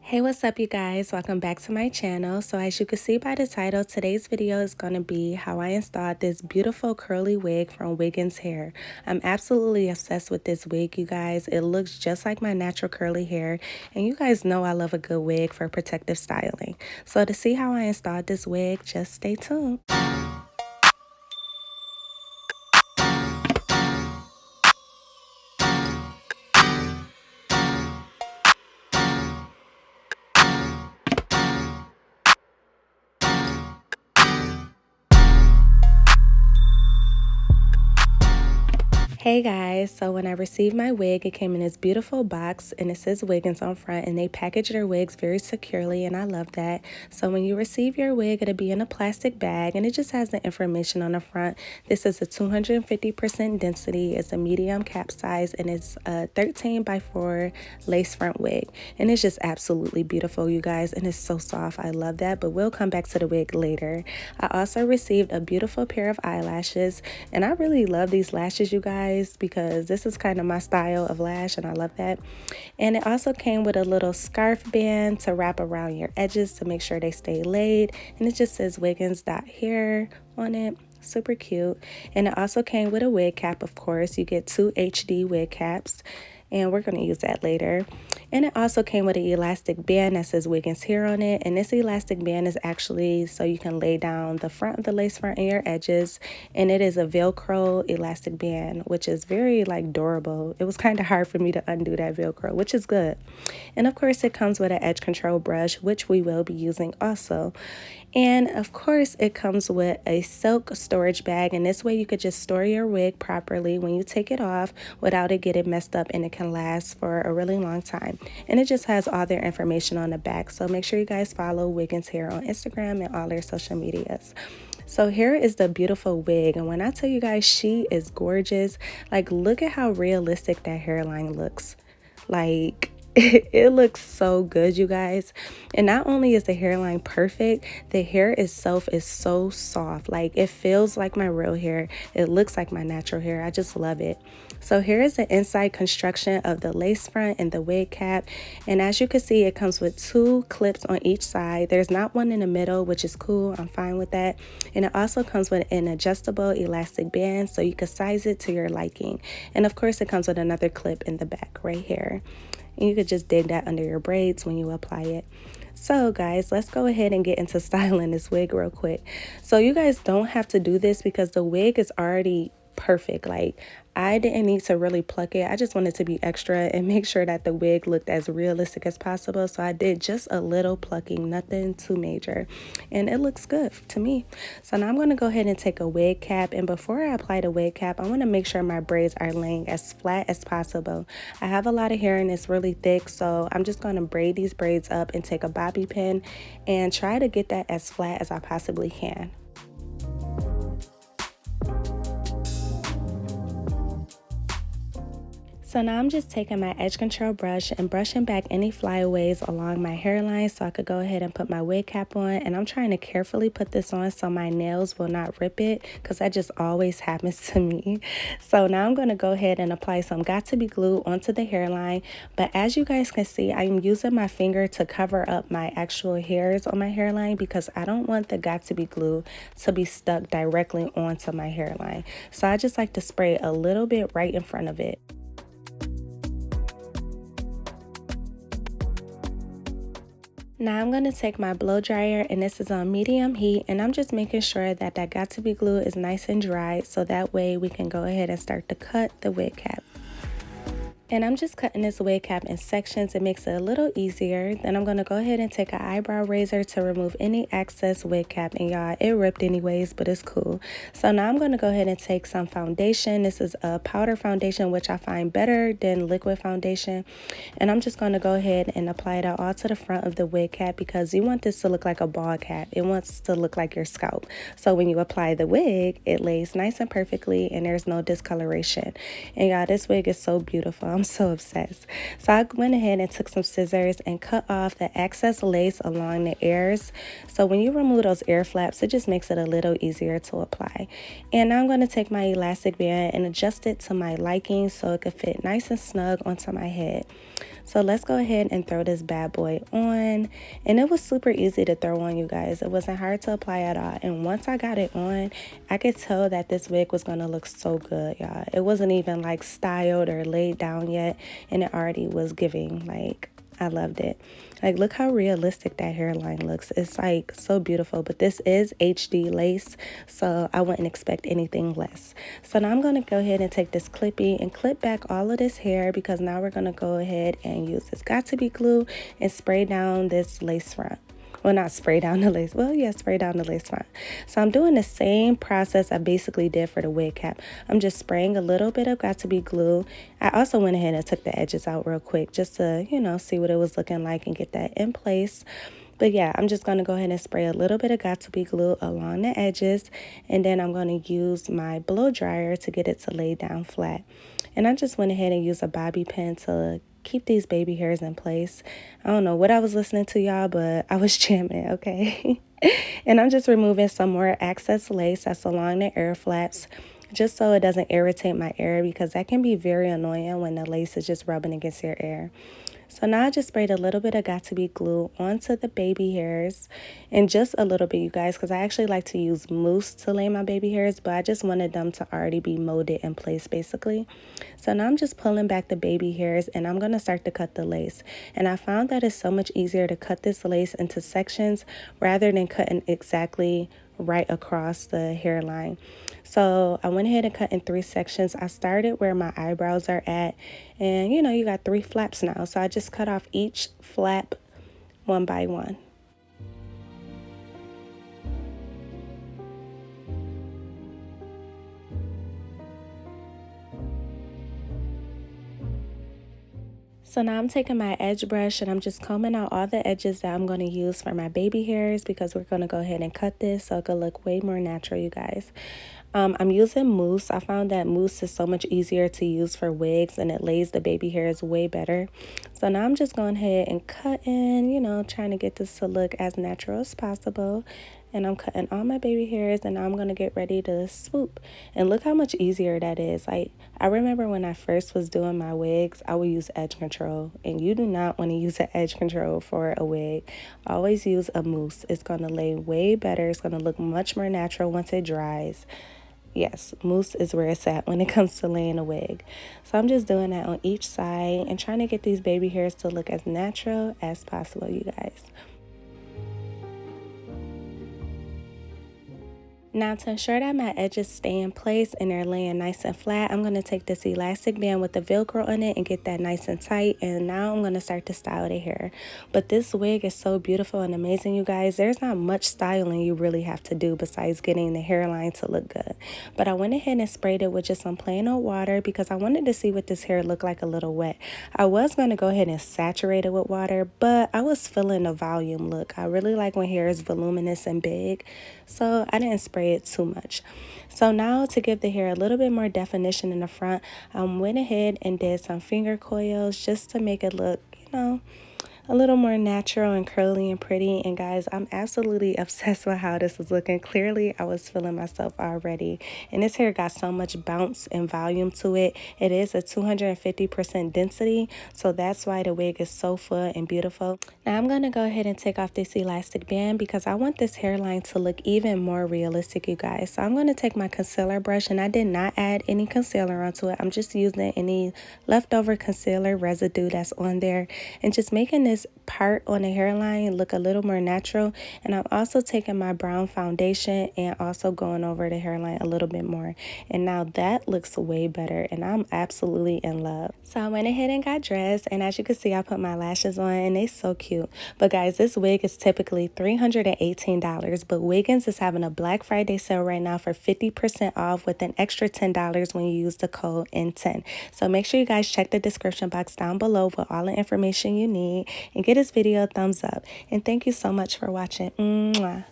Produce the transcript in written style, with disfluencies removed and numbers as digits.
Hey, what's up you guys? Welcome back to my channel. So as you can see by the title, today's video is going to be how I installed this beautiful curly wig from WIGGINS Hair. I'm absolutely obsessed with this wig, you guys. It looks just like my natural curly hair, and you guys know I love a good wig for protective styling. So to see how I installed this wig, just stay tuned. Hey guys, so when I received my wig, it came in this beautiful box and it says WIGGINS on front, and they package their wigs very securely, and I love that. So when you receive your wig, it'll be in a plastic bag and it just has the information on the front. This is a 250% density, it's a medium cap size, and it's a 13 by 4 lace front wig. And it's just absolutely beautiful, you guys, and it's so soft. I love that, but we'll come back to the wig later. I also received a beautiful pair of eyelashes, and I really love these lashes, you guys, because this is kind of my style of lash and I love that. And it also came with a little scarf band to wrap around your edges to make sure they stay laid, and it just says wiggins.hair on it. Super cute. And it also came with a wig cap. Of course, you get 2 HD wig caps, and we're going to use that later. And it also came with an elastic band that says WIGGINS Hair on it, and this elastic band is actually so you can lay down the front of the lace front and your edges, and it is a Velcro elastic band, which is very durable. It was kind of hard for me to undo that Velcro, which is good. And of course it comes with an edge control brush, which we will be using also. And of course it comes with a silk storage bag, and this way you could just store your wig properly when you take it off without it getting messed up, and it can last for a really long time. And it just has all their information on the back, so make sure you guys follow WIGGINS Hair on Instagram and all their social medias. So here is the beautiful wig, and when I tell you guys, she is gorgeous. Look at how realistic that hairline looks. It looks so good, you guys. And not only is the hairline perfect, the hair itself is so soft. It feels like my real hair. It looks like my natural hair. I just love it. So here is the inside construction of the lace front and the wig cap. And as you can see, it comes with 2 clips on each side. There's not one in the middle, which is cool. I'm fine with that. And it also comes with an adjustable elastic band, so you can size it to your liking. And of course, it comes with another clip in the back right here. And you could just dig that under your braids when you apply it. So guys, let's go ahead and get into styling this wig real quick. So you guys don't have to do this because the wig is already perfect. I didn't need to really pluck it. I just wanted to be extra and make sure that the wig looked as realistic as possible. So I did just a little plucking, nothing too major. And it looks good to me. So now I'm going to go ahead and take a wig cap. And before I apply the wig cap, I want to make sure my braids are laying as flat as possible. I have a lot of hair and it's really thick, so I'm just going to braid these braids up and take a bobby pin and try to get that as flat as I possibly can. So now I'm just taking my edge control brush and brushing back any flyaways along my hairline so I could go ahead and put my wig cap on. And I'm trying to carefully put this on so my nails will not rip it, because that just always happens to me. So now I'm going to go ahead and apply some got-to-be glue onto the hairline. But as you guys can see, I'm using my finger to cover up my actual hairs on my hairline because I don't want the got-to-be glue to be stuck directly onto my hairline. So I just like to spray a little bit right in front of it. Now I'm going to take my blow dryer, and this is on medium heat, and I'm just making sure that that got-to-be glue is nice and dry, so that way we can go ahead and start to cut the wig cap. And I'm just cutting this wig cap in sections. It makes it a little easier. Then I'm going to go ahead and take an eyebrow razor to remove any excess wig cap. And y'all, it ripped anyways, but it's cool. So now I'm going to go ahead and take some foundation. This is a powder foundation, which I find better than liquid foundation. And I'm just going to go ahead and apply it all to the front of the wig cap, because you want this to look like a ball cap. It wants to look like your scalp. So when you apply the wig, it lays nice and perfectly and there's no discoloration. And y'all, this wig is so beautiful. I'm so obsessed. So I went ahead and took some scissors and cut off the excess lace along the ears. So when you remove those ear flaps, it just makes it a little easier to apply. And now I'm going to take my elastic band and adjust it to my liking so it could fit nice and snug onto my head. So let's go ahead and throw this bad boy on. And it was super easy to throw on, you guys. It wasn't hard to apply at all. And once I got it on, I could tell that this wig was going to look so good, y'all. It wasn't even like styled or laid down yet, and it already was giving. Like, I loved it. Like, look how realistic that hairline looks. It's like so beautiful, but this is HD lace, so I wouldn't expect anything less. So now I'm going to go ahead and take this clippy and clip back all of this hair, because now we're going to go ahead and use this got-to-be glue and spray down this lace front. Well, not spray down the lace. Well, yeah, spray down the lace front. So I'm doing the same process I basically did for the wig cap. I'm just spraying a little bit of got-to-be glue. I also went ahead and took the edges out real quick just to, you know, see what it was looking like and get that in place. But yeah, I'm just going to go ahead and spray a little bit of got-to-be glue along the edges. And then I'm going to use my blow dryer to get it to lay down flat. And I just went ahead and used a bobby pin to keep these baby hairs in place. I don't know what I was listening to, y'all, but I was jamming, okay? And I'm just removing some more excess lace that's along the ear flaps, just so it doesn't irritate my ear, because that can be very annoying when the lace is just rubbing against your ear. So now I just sprayed a little bit of got-to-be glue onto the baby hairs, and just a little bit, you guys, because I actually like to use mousse to lay my baby hairs, but I just wanted them to already be molded in place basically. So now I'm just pulling back the baby hairs, and I'm going to start to cut the lace. And I found that it's so much easier to cut this lace into sections rather than cutting exactly right across the hairline. So I went ahead and cut in 3 sections. I started where my eyebrows are at, and you know, you got 3 flaps now. So I just cut off each flap one by one. So now I'm taking my edge brush and I'm just combing out all the edges that I'm going to use for my baby hairs, because we're going to go ahead and cut this so it could look way more natural, you guys. I'm using mousse. I found that mousse is so much easier to use for wigs, and it lays the baby hairs way better. So now I'm just going ahead and cutting, you know, trying to get this to look as natural as possible. And I'm cutting all my baby hairs, and now I'm going to get ready to swoop. And look how much easier that is. Like, I remember when I first was doing my wigs, I would use edge control. And you do not want to use an edge control for a wig. Always use a mousse. It's going to lay way better. It's going to look much more natural once it dries. Yes, mousse is where it's at when it comes to laying a wig. So I'm just doing that on each side and trying to get these baby hairs to look as natural as possible, you guys. Now, to ensure that my edges stay in place and they're laying nice and flat, I'm going to take this elastic band with the Velcro on it and get that nice and tight. And now I'm going to start to style the hair. But this wig is so beautiful and amazing, you guys. There's not much styling you really have to do besides getting the hairline to look good. But I went ahead and sprayed it with just some plain old water because I wanted to see what this hair looked like a little wet. I was going to go ahead and saturate it with water, but I was feeling the volume look. I really like when hair is voluminous and big, so I didn't spray it too much. So now, to give the hair a little bit more definition in the front, I went ahead and did some finger coils just to make it look, you know, a little more natural and curly and pretty. And guys, I'm absolutely obsessed with how this is looking. Clearly, I was feeling myself already. And this hair got so much bounce and volume to it. It is a 250% density, so that's why the wig is so full and beautiful. Now I'm going to go ahead and take off this elastic band because I want this hairline to look even more realistic, you guys. So I'm going to take my concealer brush, and I did not add any concealer onto it. I'm just using any leftover concealer residue that's on there and just making this part on the hairline look a little more natural. And I'm also taking my brown foundation and also going over the hairline a little bit more, and now that looks way better and I'm absolutely in love. So I went ahead and got dressed, and as you can see, I put my lashes on and they so cute. But guys, this wig is typically $318, but Wiggins is having a Black Friday sale right now for 50% off with an extra $10 when you use the code N10. So make sure you guys check the description box down below with all the information you need, and give this video a thumbs up. And thank you so much for watching. Mwah.